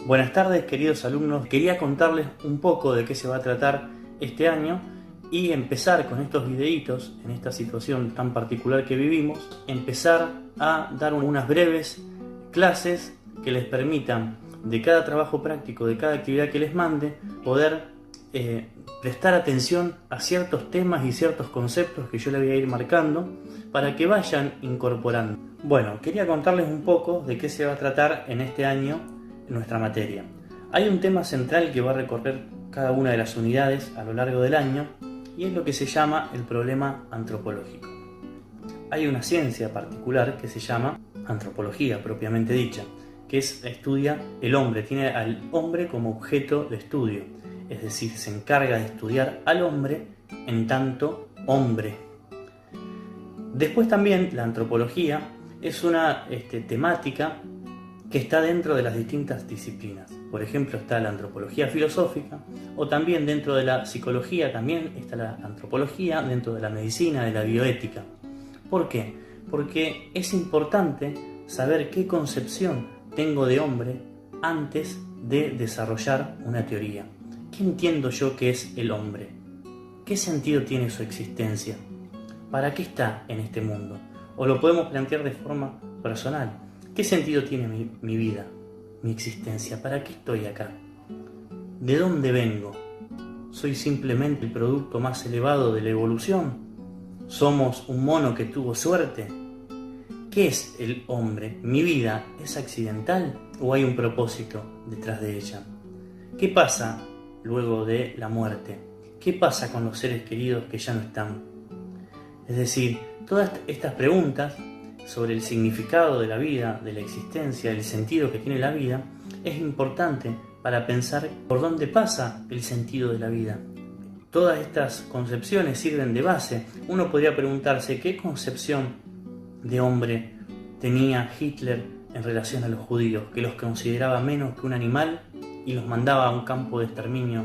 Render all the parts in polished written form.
Buenas tardes, queridos alumnos. Quería contarles un poco de qué se va a tratar este año y empezar con estos videitos, en esta situación tan particular que vivimos, empezar a dar unas breves clases que les permitan, de cada trabajo práctico, de cada actividad que les mande, poder prestar atención a ciertos temas y ciertos conceptos que yo les voy a ir marcando para que vayan incorporando. Bueno, quería contarles un poco de qué se va a tratar en este año nuestra materia. Hay un tema central que va a recorrer cada una de las unidades a lo largo del año y es lo que se llama el problema antropológico. Hay una ciencia particular que se llama antropología propiamente dicha, que estudia el hombre, tiene al hombre como objeto de estudio, es decir, se encarga de estudiar al hombre en tanto hombre. Después también la antropología es una temática que está dentro de las distintas disciplinas. Por ejemplo, está la antropología filosófica, o también dentro de la psicología también está la antropología, dentro de la medicina, de la bioética. ¿Por qué? Porque es importante saber qué concepción tengo de hombre antes de desarrollar una teoría. ¿Qué entiendo yo que es el hombre? ¿Qué sentido tiene su existencia? ¿Para qué está en este mundo? O lo podemos plantear de forma personal. ¿Qué sentido tiene mi vida, mi existencia? ¿Para qué estoy acá? ¿De dónde vengo? ¿Soy simplemente el producto más elevado de la evolución? ¿Somos un mono que tuvo suerte? ¿Qué es el hombre? ¿Mi vida es accidental o hay un propósito detrás de ella? ¿Qué pasa luego de la muerte? ¿Qué pasa con los seres queridos que ya no están? Es decir, todas estas preguntas sobre el significado de la vida, de la existencia, el sentido que tiene la vida, es importante para pensar por dónde pasa el sentido de la vida. Todas estas concepciones sirven de base. Uno podría preguntarse qué concepción de hombre tenía Hitler en relación a los judíos, que los consideraba menos que un animal y los mandaba a un campo de exterminio,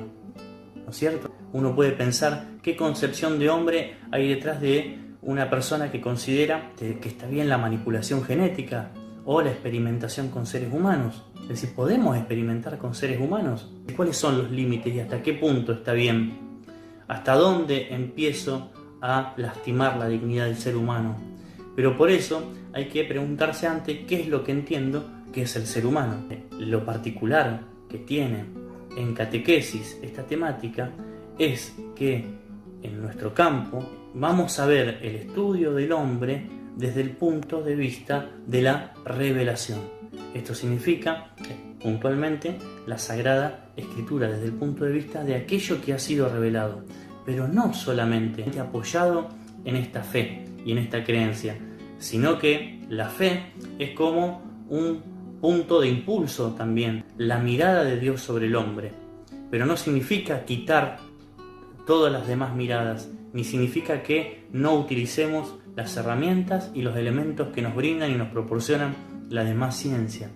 ¿no es cierto? Uno puede pensar qué concepción de hombre hay detrás de una persona que considera que está bien la manipulación genética o la experimentación con seres humanos. Es decir, ¿podemos experimentar con seres humanos? ¿Cuáles son los límites y hasta qué punto está bien? ¿Hasta dónde empiezo a lastimar la dignidad del ser humano? Pero por eso hay que preguntarse antes qué es lo que entiendo que es el ser humano. Lo particular que tiene en catequesis esta temática es que en nuestro campo vamos a ver el estudio del hombre desde el punto de vista de la revelación. Esto significa, puntualmente, la Sagrada Escritura desde el punto de vista de aquello que ha sido revelado, pero no solamente apoyado en esta fe y en esta creencia, sino que la fe es como un punto de impulso también, la mirada de Dios sobre el hombre, pero no significa quitar todas las demás miradas, ni significa que no utilicemos las herramientas y los elementos que nos brindan y nos proporcionan la demás ciencia,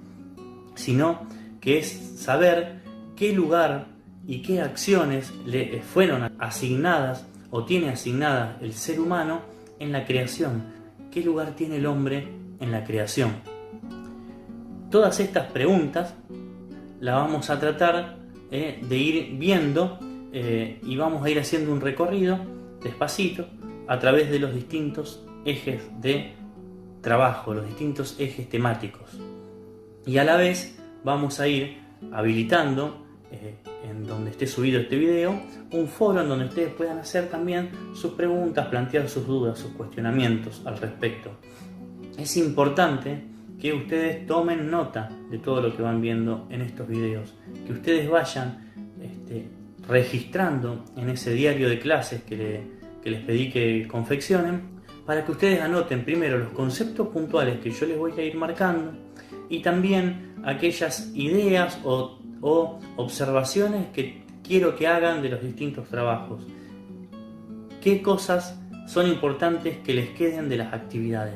sino que es saber qué lugar y qué acciones le fueron asignadas o tiene asignada el ser humano en la creación, qué lugar tiene el hombre en la creación. Todas estas preguntas las vamos a tratar de ir viendo y vamos a ir haciendo un recorrido despacito a través de los distintos ejes de trabajo, los distintos ejes temáticos, y a la vez vamos a ir habilitando en donde esté subido este video un foro en donde ustedes puedan hacer también sus preguntas, plantear sus dudas, sus cuestionamientos al respecto. Es importante que ustedes tomen nota de todo lo que van viendo en estos videos, que ustedes vayan registrando en ese diario de clases que les pedí que confeccionen, para que ustedes anoten primero los conceptos puntuales que yo les voy a ir marcando y también aquellas ideas o observaciones que quiero que hagan de los distintos trabajos. ¿Qué cosas son importantes que les queden de las actividades?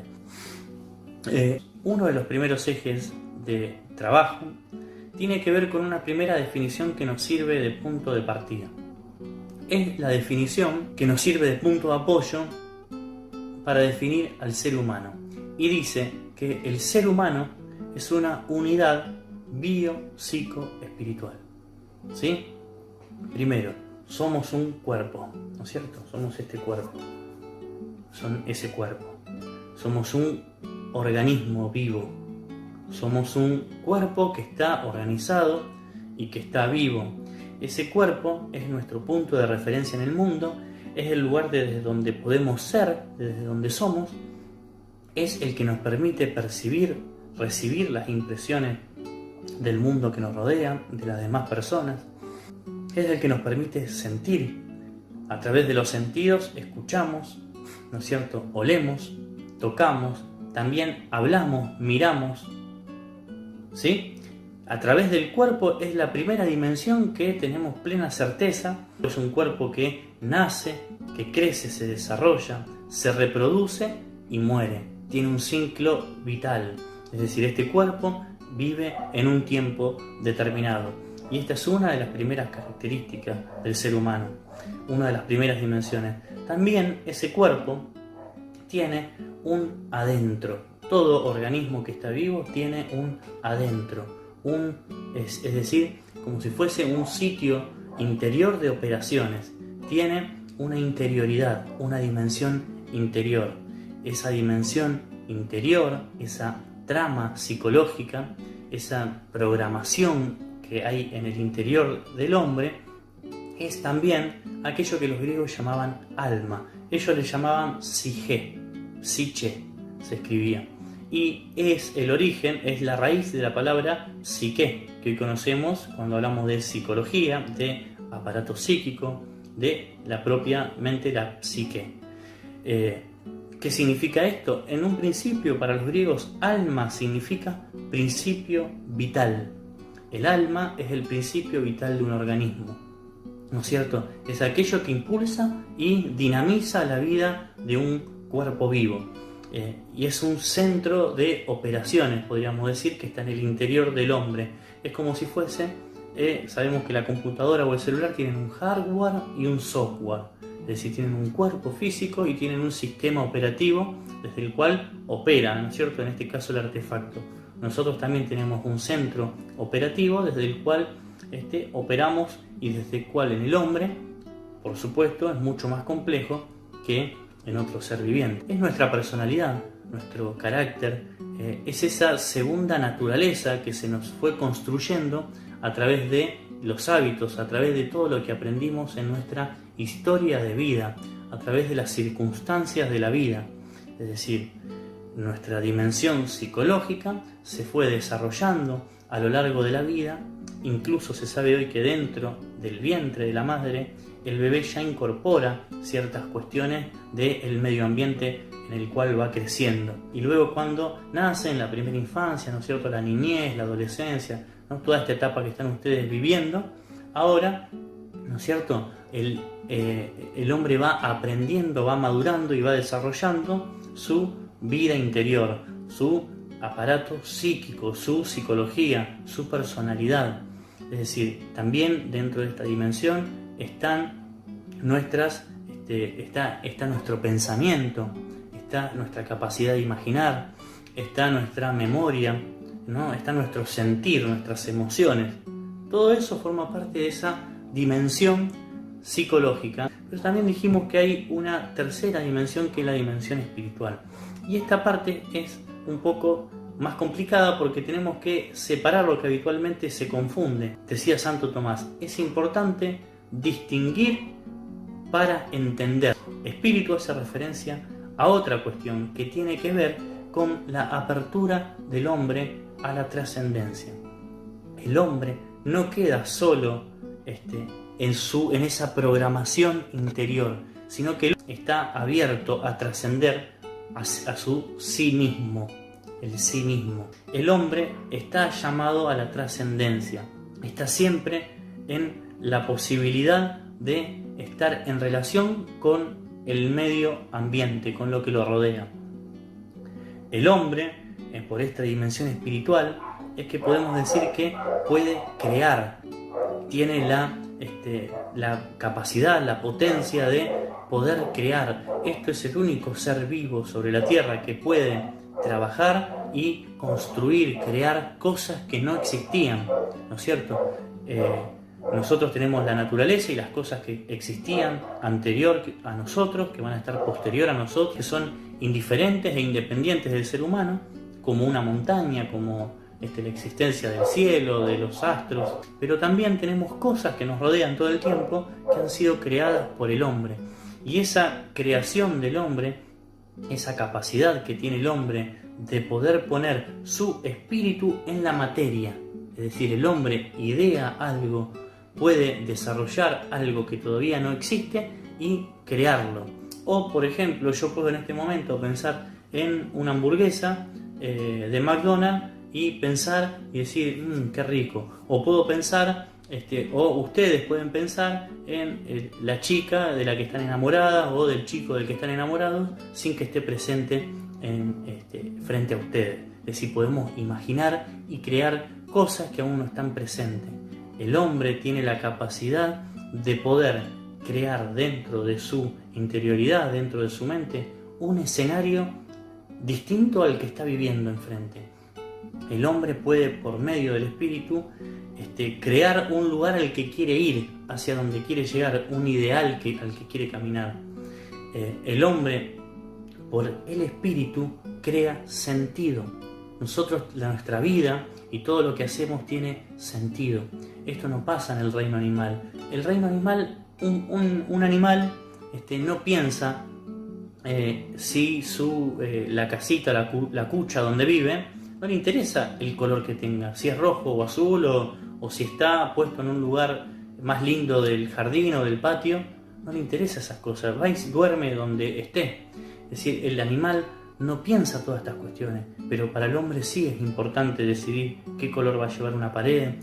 Uno de los primeros ejes de trabajo tiene que ver con una primera definición que nos sirve de punto de partida. Es la definición que nos sirve de punto de apoyo para definir al ser humano. Y dice que el ser humano es una unidad bio-psico-espiritual. ¿Sí? Primero, somos un cuerpo, ¿no es cierto? Somos este cuerpo. Son ese cuerpo. Somos un organismo vivo. Somos un cuerpo que está organizado y que está vivo. Ese cuerpo es nuestro punto de referencia en el mundo, es el lugar desde donde podemos ser, desde donde somos, es el que nos permite percibir, recibir las impresiones del mundo que nos rodea, de las demás personas. Es el que nos permite sentir. A través de los sentidos escuchamos, ¿no es cierto? Olemos, tocamos, también hablamos, miramos, ¿sí? A través del cuerpo es la primera dimensión que tenemos plena certeza. Es un cuerpo que nace, que crece, se desarrolla, se reproduce y muere. Tiene un ciclo vital. Es decir, este cuerpo vive en un tiempo determinado. Y esta es una de las primeras características del ser humano. Una de las primeras dimensiones. También ese cuerpo tiene un adentro. Todo organismo que está vivo tiene un adentro. Es decir, como si fuese un sitio interior de operaciones. Tiene una interioridad, una dimensión interior. Esa dimensión interior, esa trama psicológica, esa programación que hay en el interior del hombre, es también aquello que los griegos llamaban alma. Ellos le llamaban psique, se escribía. Y es el origen, es la raíz de la palabra psique, que hoy conocemos cuando hablamos de psicología, de aparato psíquico, de la propia mente, la psique. ¿Qué significa esto? En un principio, para los griegos, alma significa principio vital. El alma es el principio vital de un organismo, ¿no es cierto? Es aquello que impulsa y dinamiza la vida de un cuerpo vivo. Y es un centro de operaciones, podríamos decir, que está en el interior del hombre. Es como si fuese, sabemos que la computadora o el celular tienen un hardware y un software. Es decir, tienen un cuerpo físico y tienen un sistema operativo desde el cual operan, ¿no es cierto? En este caso el artefacto. Nosotros también tenemos un centro operativo desde el cual operamos y desde el cual en el hombre, por supuesto, es mucho más complejo que en otro ser viviente. Es nuestra personalidad, nuestro carácter, es esa segunda naturaleza que se nos fue construyendo a través de los hábitos, a través de todo lo que aprendimos en nuestra historia de vida, a través de las circunstancias de la vida. Es decir, nuestra dimensión psicológica se fue desarrollando a lo largo de la vida. Incluso se sabe hoy que dentro del vientre de la madre el bebé ya incorpora ciertas cuestiones del medio ambiente en el cual va creciendo. Y luego cuando nace en la primera infancia, ¿no es cierto?, la niñez, la adolescencia, ¿no?, toda esta etapa que están ustedes viviendo, ahora, ¿no es cierto?, el hombre va aprendiendo, va madurando y va desarrollando su vida interior, su aparato psíquico, su psicología, su personalidad. Es decir, también dentro de esta dimensión están está nuestro pensamiento, está nuestra capacidad de imaginar, está nuestra memoria, ¿no?, está nuestro sentir, nuestras emociones. Todo eso forma parte de esa dimensión psicológica. Pero también dijimos que hay una tercera dimensión, que es la dimensión espiritual. Y esta parte es un poco más complicada porque tenemos que separar lo que habitualmente se confunde. Decía Santo Tomás, es importante distinguir para entender. Espíritu hace referencia a otra cuestión que tiene que ver con la apertura del hombre a la trascendencia. El hombre no queda solo en esa programación interior, sino que está abierto a trascender a su sí mismo, el sí mismo. El hombre está llamado a la trascendencia, está siempre en la posibilidad de estar en relación con el medio ambiente, con lo que lo rodea. El hombre, por esta dimensión espiritual, es que podemos decir que puede crear, tiene la capacidad, la potencia de poder crear. Esto es el único ser vivo sobre la tierra que puede trabajar y construir, crear cosas que no existían, ¿no es cierto? Nosotros tenemos la naturaleza y las cosas que existían anterior a nosotros, que van a estar posterior a nosotros, que son indiferentes e independientes del ser humano, como una montaña, como la existencia del cielo, de los astros, pero también tenemos cosas que nos rodean todo el tiempo que han sido creadas por el hombre. Y esa creación del hombre, esa capacidad que tiene el hombre de poder poner su espíritu en la materia, es decir, el hombre idea algo, puede desarrollar algo que todavía no existe y crearlo. O, por ejemplo, yo puedo en este momento pensar en una hamburguesa de McDonald's y pensar y decir, qué rico. O puedo pensar, o ustedes pueden pensar en la chica de la que están enamoradas o del chico del que están enamorados sin que esté presente frente a ustedes. Es decir, podemos imaginar y crear cosas que aún no están presentes. El hombre tiene la capacidad de poder crear dentro de su interioridad, dentro de su mente, un escenario distinto al que está viviendo enfrente. El hombre puede, por medio del espíritu, crear un lugar al que quiere ir, hacia donde quiere llegar, un ideal al que quiere caminar. El hombre, por el espíritu, crea sentido. Nuestra vida y todo lo que hacemos tiene sentido. Esto no pasa en el reino animal. El reino animal, un animal no piensa si la casita, la cucha donde vive, no le interesa el color que tenga, si es rojo o azul o si está puesto en un lugar más lindo del jardín o del patio, no le interesa esas cosas, va y duerme donde esté. Es decir, el animal no piensa todas estas cuestiones, pero para el hombre sí es importante decidir qué color va a llevar una pared.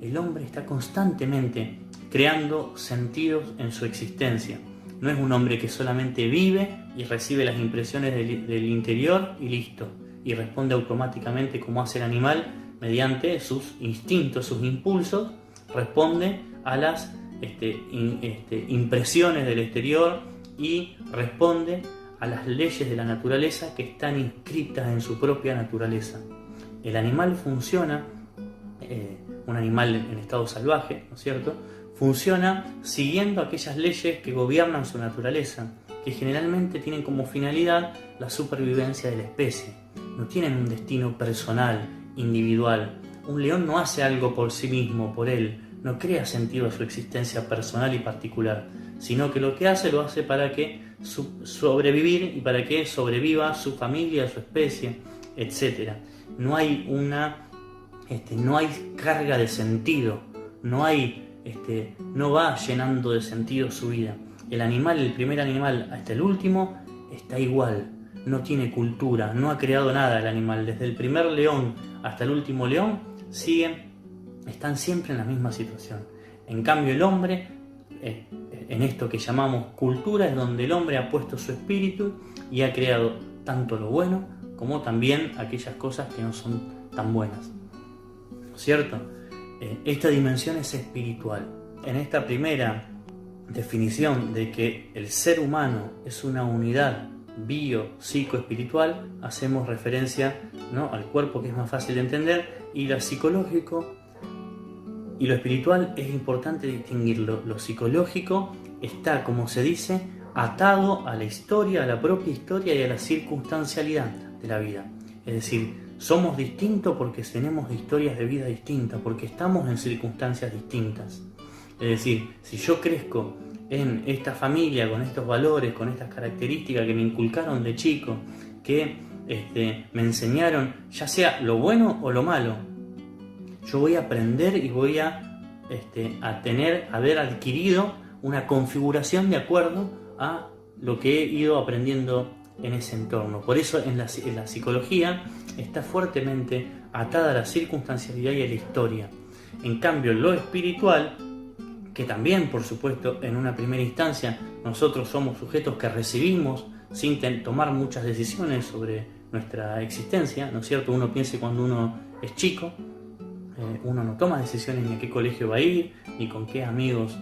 El hombre está constantemente creando sentidos en su existencia. No es un hombre que solamente vive y recibe las impresiones del interior y listo, y responde automáticamente como hace el animal mediante sus instintos, sus impulsos, responde a las impresiones del exterior y responde a las leyes de la naturaleza que están inscritas en su propia naturaleza. El animal funciona, un animal en estado salvaje, ¿no es cierto?, funciona siguiendo aquellas leyes que gobiernan su naturaleza, que generalmente tienen como finalidad la supervivencia de la especie. No tienen un destino personal, individual. Un león no hace algo por sí mismo, por él, no crea sentido a su existencia personal y particular, sino que lo que hace lo hace para que sobrevivir y para que sobreviva su familia, su especie, etc. No hay no hay carga de sentido, no va llenando de sentido su vida. El animal, el primer animal hasta el último, está igual, no tiene cultura, no ha creado nada el animal. Desde el primer león hasta el último león están siempre en la misma situación. En cambio el hombre, en esto que llamamos cultura, es donde el hombre ha puesto su espíritu y ha creado tanto lo bueno como también aquellas cosas que no son tan buenas. ¿Cierto? Esta dimensión es espiritual. En esta primera definición de que el ser humano es una unidad bio-psico-espiritual, hacemos referencia, ¿no?, al cuerpo, que es más fácil de entender, y lo psicológico y lo espiritual es importante distinguirlo. Lo psicológico está, como se dice, atado a la historia, a la propia historia y a la circunstancialidad de la vida. Es decir, somos distintos porque tenemos historias de vida distintas, porque estamos en circunstancias distintas. Es decir, si yo crezco en esta familia, con estos valores, con estas características que me inculcaron de chico, que me enseñaron, ya sea lo bueno o lo malo, yo voy a aprender y voy a haber adquirido una configuración de acuerdo a lo que he ido aprendiendo en ese entorno. Por eso en la psicología está fuertemente atada a la circunstancialidad y a la historia. En cambio, lo espiritual, que también, por supuesto, en una primera instancia nosotros somos sujetos que recibimos sin tomar muchas decisiones sobre nuestra existencia, ¿no es cierto? Uno piensa cuando uno es chico, uno no toma decisiones ni a qué colegio va a ir, ni con qué amigos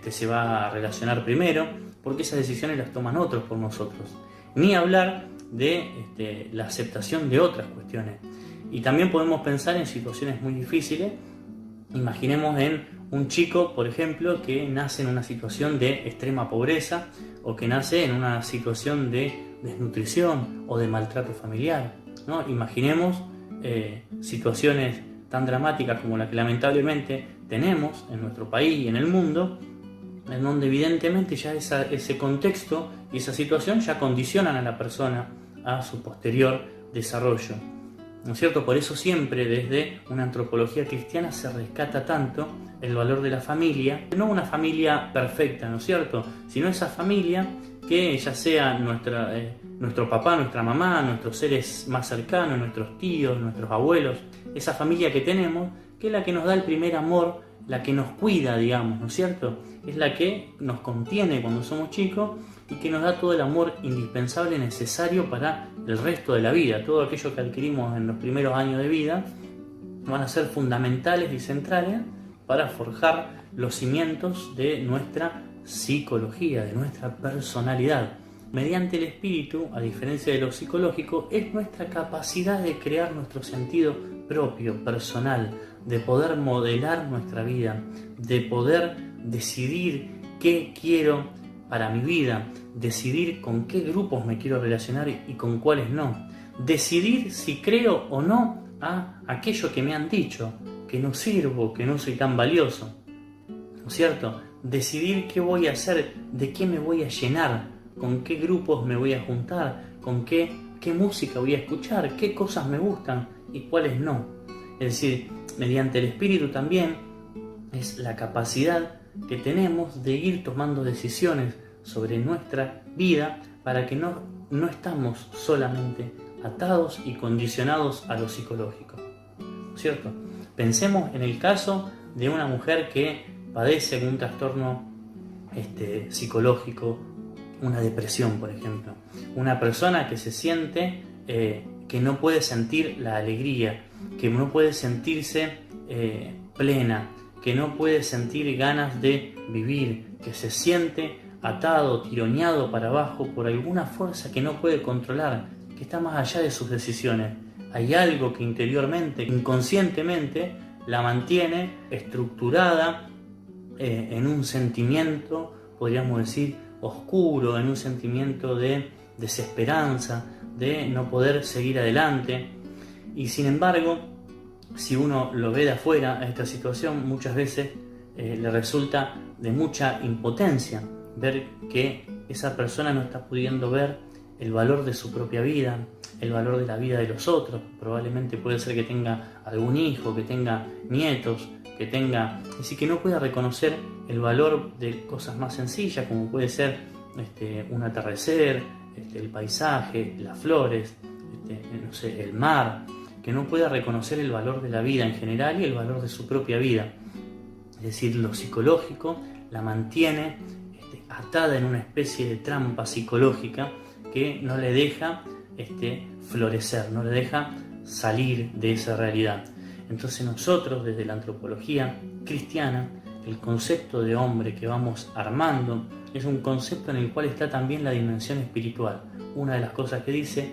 se va a relacionar primero, porque esas decisiones las toman otros por nosotros. Ni hablar de la aceptación de otras cuestiones. Y también podemos pensar en situaciones muy difíciles. Imaginemos en un chico, por ejemplo, que nace en una situación de extrema pobreza o que nace en una situación de desnutrición o de maltrato familiar, ¿no? Imaginemos situaciones tan dramáticas como la que lamentablemente tenemos en nuestro país y en el mundo, en donde evidentemente ya ese contexto y esa situación ya condicionan a la persona a su posterior desarrollo, ¿no es cierto? Por eso siempre desde una antropología cristiana se rescata tanto el valor de la familia, no una familia perfecta, ¿no es cierto?, sino esa familia que ya sea nuestro papá, nuestra mamá, nuestros seres más cercanos, nuestros tíos, nuestros abuelos, esa familia que tenemos, que es la que nos da el primer amor, la que nos cuida, digamos, ¿no es cierto? Es la que nos contiene cuando somos chicos y que nos da todo el amor indispensable necesario para el resto de la vida. Todo aquello que adquirimos en los primeros años de vida van a ser fundamentales y centrales para forjar los cimientos de nuestra psicología, de nuestra personalidad. Mediante el espíritu, a diferencia de lo psicológico, es nuestra capacidad de crear nuestro sentido propio, personal, de poder modelar nuestra vida, de poder decidir qué quiero para mi vida, decidir con qué grupos me quiero relacionar y con cuáles no, decidir si creo o no a aquello que me han dicho, que no sirvo, que no soy tan valioso, ¿no es cierto? Decidir qué voy a hacer, de qué me voy a llenar, con qué grupos me voy a juntar, con qué música voy a escuchar, qué cosas me gustan y cuáles no. Es decir, mediante el espíritu también es la capacidad que tenemos de ir tomando decisiones sobre nuestra vida para que no estamos solamente atados y condicionados a lo psicológico, ¿no es cierto? Pensemos en el caso de una mujer que padece algún trastorno psicológico, una depresión, por ejemplo. Una persona que se siente que no puede sentir la alegría, que no puede sentirse plena, que no puede sentir ganas de vivir, que se siente atado, tironeado para abajo por alguna fuerza que no puede controlar, que está más allá de sus decisiones. Hay algo que interiormente, inconscientemente, la mantiene estructurada en un sentimiento, podríamos decir, oscuro, en un sentimiento de desesperanza, de no poder seguir adelante. Y sin embargo, si uno lo ve de afuera a esta situación, muchas veces le resulta de mucha impotencia ver que esa persona no está pudiendo ver el valor de su propia vida, el valor de la vida de los otros. Probablemente puede ser que tenga algún hijo, que tenga nietos, que tenga... Es decir, que no pueda reconocer el valor de cosas más sencillas, como puede ser un atardecer, el paisaje, las flores, no sé, el mar, que no pueda reconocer el valor de la vida en general y el valor de su propia vida. Es decir, lo psicológico la mantiene atada en una especie de trampa psicológica que no le deja florecer, no le deja salir de esa realidad. Entonces nosotros, desde la antropología cristiana, el concepto de hombre que vamos armando es un concepto en el cual está también la dimensión espiritual. Una de las cosas que dice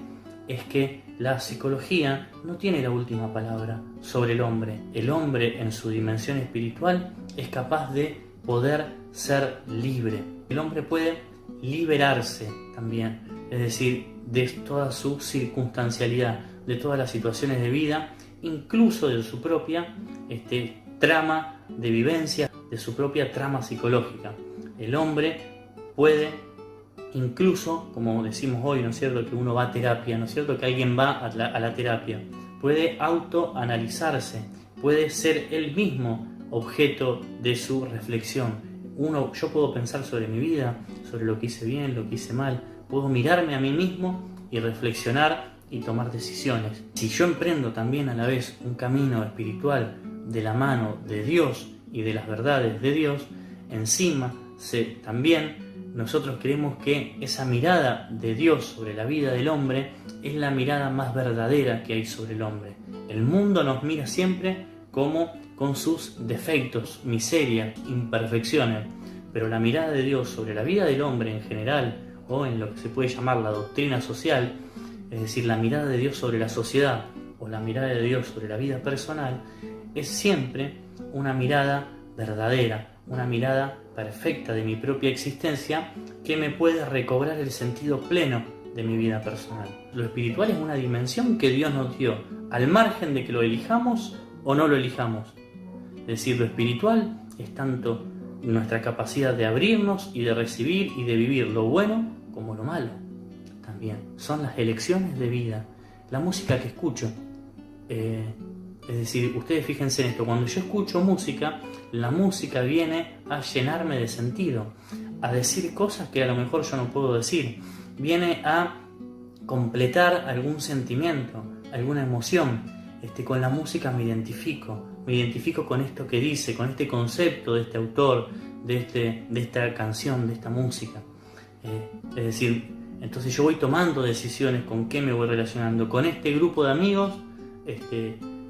es que la psicología no tiene la última palabra sobre el hombre. El hombre en su dimensión espiritual es capaz de poder ser libre. El hombre puede liberarse también, es decir, de toda su circunstancialidad, de todas las situaciones de vida, incluso de su propia trama de vivencia, de su propia trama psicológica. El hombre puede, incluso, como decimos hoy, ¿no es cierto?, que uno va a terapia, ¿no es cierto?, que alguien va a la terapia, puede autoanalizarse, puede ser él mismo objeto de su reflexión. Yo puedo pensar sobre mi vida, sobre lo que hice bien, lo que hice mal, puedo mirarme a mí mismo y reflexionar y tomar decisiones. Si yo emprendo también a la vez un camino espiritual de la mano de Dios y de las verdades de Dios, encima también nosotros creemos que esa mirada de Dios sobre la vida del hombre es la mirada más verdadera que hay sobre el hombre. El mundo nos mira siempre como con sus defectos, miserias, imperfecciones, pero la mirada de Dios sobre la vida del hombre en general, o en lo que se puede llamar la doctrina social, es decir, la mirada de Dios sobre la sociedad o la mirada de Dios sobre la vida personal, es siempre una mirada verdadera, una mirada perfecta de mi propia existencia que me puede recobrar el sentido pleno de mi vida personal. Lo espiritual es una dimensión que Dios nos dio, al margen de que lo elijamos o no lo elijamos. Es decir, lo espiritual es tanto nuestra capacidad de abrirnos y de recibir y de vivir lo bueno como lo malo. También son las elecciones de vida, la música que escucho. Es decir, ustedes fíjense en esto, cuando yo escucho música, la música viene a llenarme de sentido, a decir cosas que a lo mejor yo no puedo decir, viene a completar algún sentimiento, alguna emoción. Con la música me identifico con esto que dice, con este concepto de este autor, de esta canción, de esta música. Es decir, entonces yo voy tomando decisiones con qué me voy relacionando. Con este grupo de amigos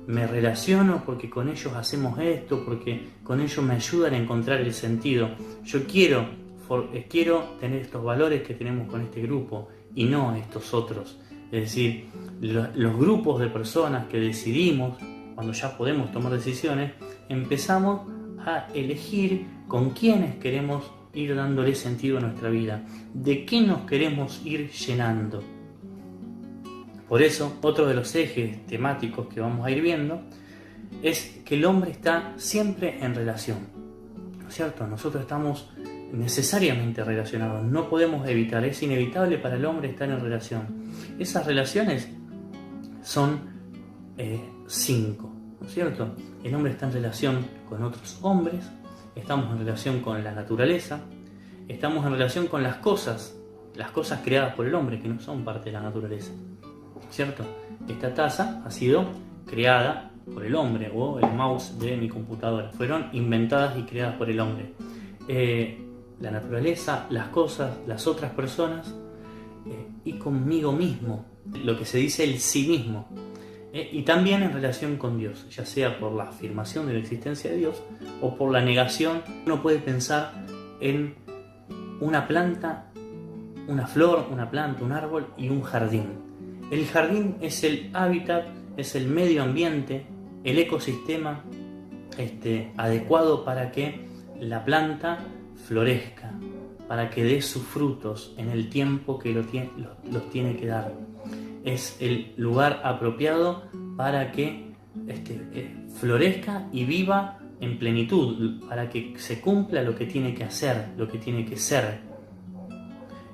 me relaciono porque con ellos hacemos esto, porque con ellos me ayudan a encontrar el sentido. Yo quiero tener estos valores que tenemos con este grupo y no estos otros. Es decir, los grupos de personas que decidimos, cuando ya podemos tomar decisiones, empezamos a elegir con quiénes queremos ir dándole sentido a nuestra vida, de qué nos queremos ir llenando. Por eso, otro de los ejes temáticos que vamos a ir viendo es que el hombre está siempre en relación, ¿no es cierto? Nosotros estamos necesariamente relacionados, no podemos evitar, es inevitable para el hombre estar en relación. Esas relaciones son 5, ¿no es cierto? El hombre está en relación con otros hombres, estamos en relación con la naturaleza, estamos en relación con las cosas creadas por el hombre que no son parte de la naturaleza, ¿cierto? Esta taza ha sido creada por el hombre, o el mouse de mi computadora, fueron inventadas y creadas por el hombre. La naturaleza, las cosas, las otras personas y conmigo mismo, lo que se dice el sí mismo, y también en relación con Dios, ya sea por la afirmación de la existencia de Dios o por la negación. Uno puede pensar en una planta, una flor, una planta, un árbol y un jardín. El jardín es el hábitat, es el medio ambiente, el ecosistema adecuado para que la planta florezca, para que dé sus frutos en el tiempo que los tiene que dar. Es el lugar apropiado para que florezca y viva en plenitud, para que se cumpla lo que tiene que hacer, lo que tiene que ser.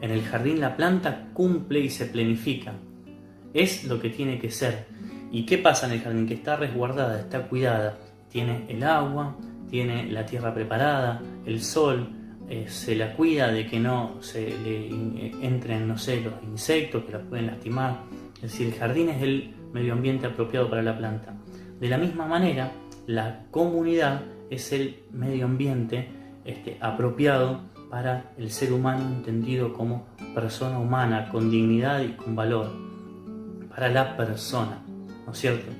En el jardín la planta cumple y se planifica, es lo que tiene que ser. ¿Y qué pasa en el jardín? Que está resguardada, está cuidada, tiene el agua, tiene la tierra preparada, el sol, se la cuida de que no se le entren, no sé, los insectos que la pueden lastimar. Es decir, el jardín es el medio ambiente apropiado para la planta. De la misma manera, la comunidad es el medio ambiente apropiado para el ser humano entendido como persona humana, con dignidad y con valor, para la persona, ¿no es cierto?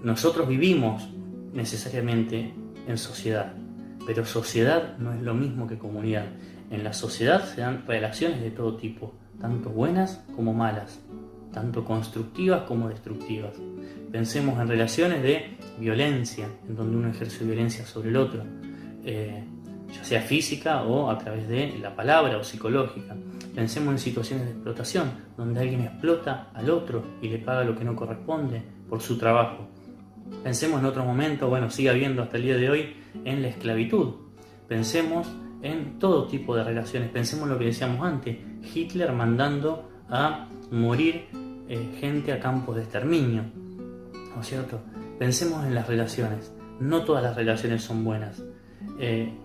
Nosotros vivimos necesariamente en sociedad, pero sociedad no es lo mismo que comunidad. En la sociedad se dan relaciones de todo tipo, tanto buenas como malas, tanto constructivas como destructivas. Pensemos en relaciones de violencia, en donde uno ejerce violencia sobre el otro, ya sea física o a través de la palabra o psicológica. Pensemos en situaciones de explotación, donde alguien explota al otro y le paga lo que no corresponde por su trabajo. Pensemos en otro momento, sigue habiendo hasta el día de hoy, en la esclavitud. Pensemos en todo tipo de relaciones. Pensemos en lo que decíamos antes, Hitler mandando a morir gente a campos de exterminio, ¿no es cierto? Pensemos en las relaciones. No todas las relaciones son buenas.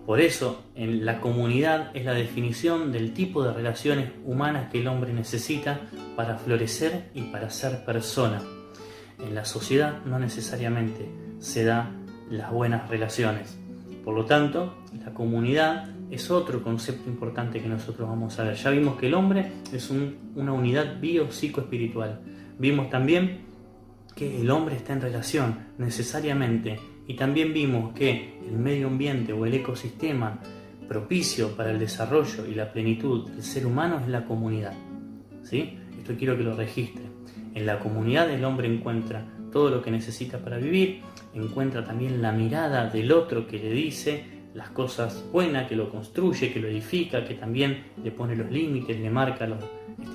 Por eso, en la comunidad es la definición del tipo de relaciones humanas que el hombre necesita para florecer y para ser persona. En la sociedad no necesariamente se dan las buenas relaciones. Por lo tanto, la comunidad es otro concepto importante que nosotros vamos a ver. Ya vimos que el hombre es una unidad bio-psico-espiritual. Vimos también que el hombre está en relación necesariamente, y también vimos que el medio ambiente o el ecosistema propicio para el desarrollo y la plenitud del ser humano es la comunidad, ¿sí? esto quiero que lo registre. En la comunidad el hombre encuentra todo lo que necesita para vivir, encuentra también la mirada del otro que le dice las cosas buenas, que lo construye, que lo edifica, que también le pone los límites, le marca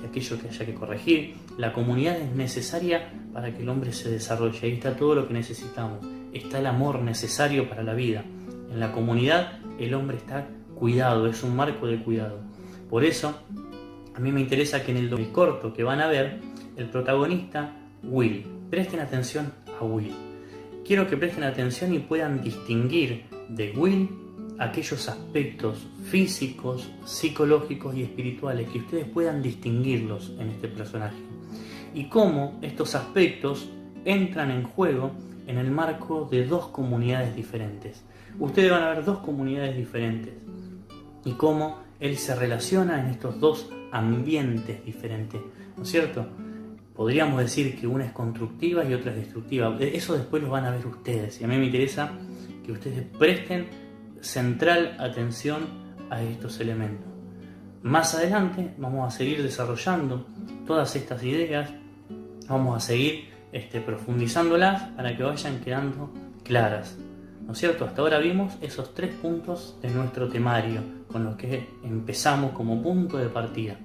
aquello que haya que corregir. La comunidad es necesaria para que el hombre se desarrolle. Ahí está todo lo que necesitamos. Está el amor necesario para la vida. En la comunidad el hombre está cuidado, es un marco de cuidado. Por eso a mí me interesa que en el corto que van a ver, el protagonista, Will, presten atención a Will. Quiero que presten atención y puedan distinguir de Will aquellos aspectos físicos, psicológicos y espirituales, que ustedes puedan distinguirlos en este personaje. Y cómo estos aspectos entran en juego en el marco de dos comunidades diferentes. Ustedes van a ver dos comunidades diferentes y cómo él se relaciona en estos dos ambientes diferentes, ¿no es cierto? Podríamos decir que una es constructiva y otra es destructiva. Eso después lo van a ver ustedes y a mí me interesa que ustedes presten central atención a estos elementos. Más adelante vamos a seguir desarrollando todas estas ideas, vamos a seguir profundizándolas para que vayan quedando claras, ¿no es cierto? Hasta ahora vimos esos 3 puntos de nuestro temario con los que empezamos como punto de partida.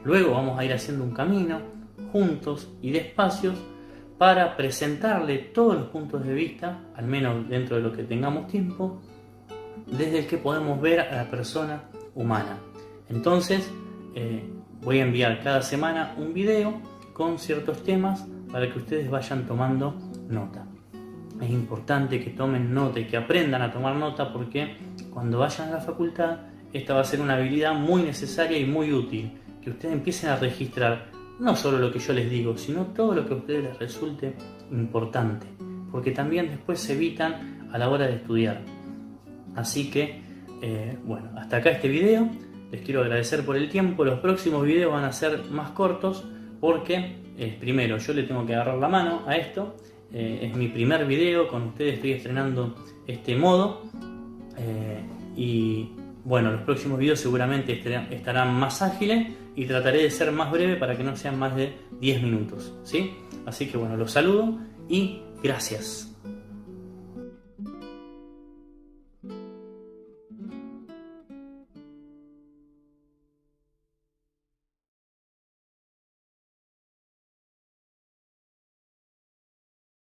Luego vamos a ir haciendo un camino juntos y despacios para presentarle todos los puntos de vista, al menos dentro de lo que tengamos tiempo, desde el que podemos ver a la persona humana. Entonces voy a enviar cada semana un video con ciertos temas para que ustedes vayan tomando nota. Es importante que tomen nota y que aprendan a tomar nota, porque cuando vayan a la facultad esta va a ser una habilidad muy necesaria y muy útil, que ustedes empiecen a registrar no solo lo que yo les digo, sino todo lo que a ustedes les resulte importante, porque también después se evitan a la hora de estudiar. Así que, bueno, hasta acá este video. Les quiero agradecer por el tiempo. Los próximos videos van a ser más cortos porque, primero, yo le tengo que agarrar la mano a esto. Es mi primer video, con ustedes estoy estrenando este modo. Y, bueno, los próximos videos seguramente estarán más ágiles y trataré de ser más breve para que no sean más de 10 minutos, ¿sí? Así que, bueno, los saludo y gracias.